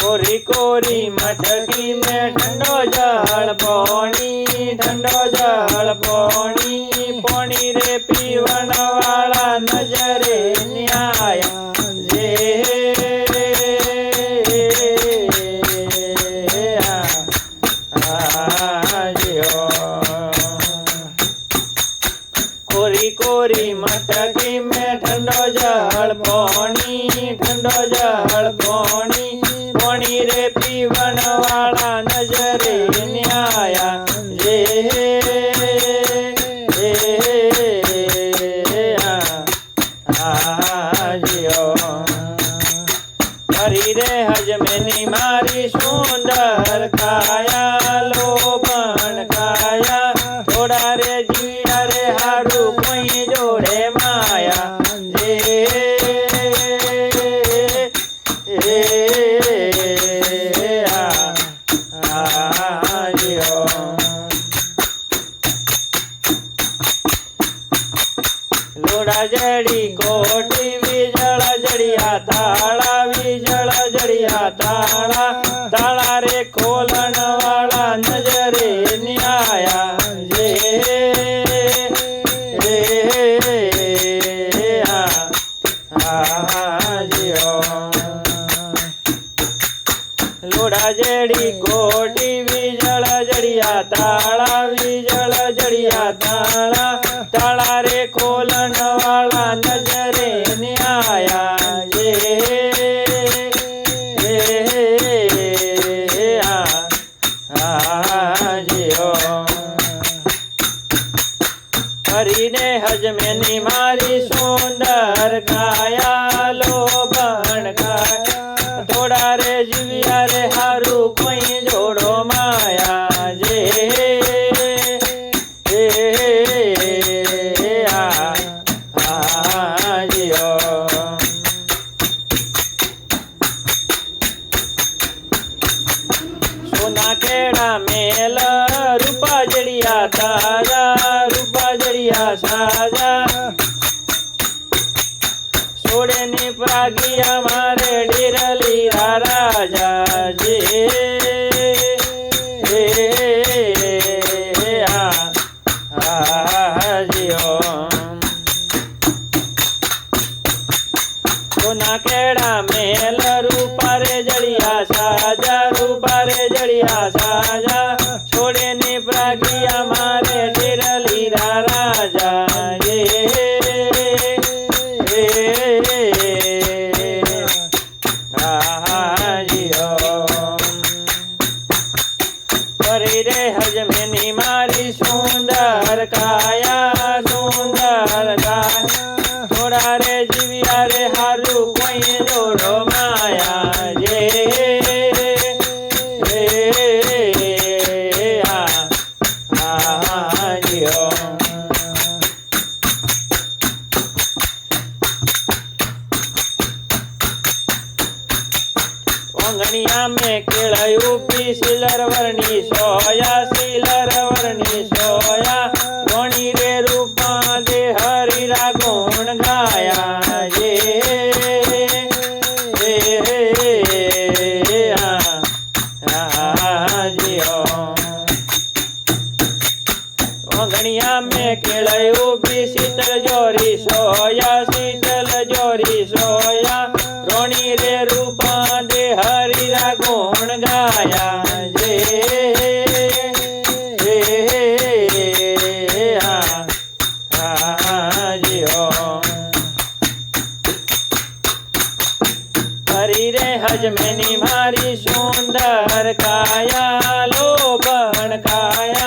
कोरी कोरी मटकी में ठंडो जल पानी, ठंडो जल पानी, पानी रे पीवन वाला नजरे न्याया कोरी कोरी मटकी में ठंडो जल पानी, ठंडो जल पानी, पानी रे पीवन वाला नजरे न्याया हरी रे हजमेनी मारी सुंदर काया लोभन काया थोड़ा रे जीया रे हारू कोई जोड़े माया लोड़ा जड़ी कोटी विजल जड़िया ताला विजल जड़िया ताला ताला रे खोलन वाला नजरे न्याया लोड़ा जड़ी कोटी विजल जड़िया ताला विजल जड़िया ताला ताला रे खोलन वाला नजरे न्याया हरी ने हजमेनी मारी सुंदर काया लोभन काया थोड़ा रे जीविया रे हारू कोई जोड़ो माया सोना केड़ा मेल रूपा जड़िया ताजा रूपा जड़िया साजा सोड़े नी प्रागिया मारे डिरली राजा सोना केड़ा मेल रूपा रे जड़िया साजा रूपा रे जड़िया साजा छोड़े नी प्रागिया मारे डिरली राजा हरी रे हजमेनी मारी सुंदर काया सुंदर काया थोड़ा रे जीविया रे हारू कोई जोड़ो माया अंगनिया में केळयू पी सिलर वर्णी सोया सिलर वर्णी सोया रोणी रे रूपा दे हरि रा गुण गाया अंगनिया में केळयू पी शीतल जोरी सोया शीतल जोरी सोया रोणी रे रूपा दे हरि रा गुण गाया हरी रे हजमेनी मारी सुंदर काया लोभन काया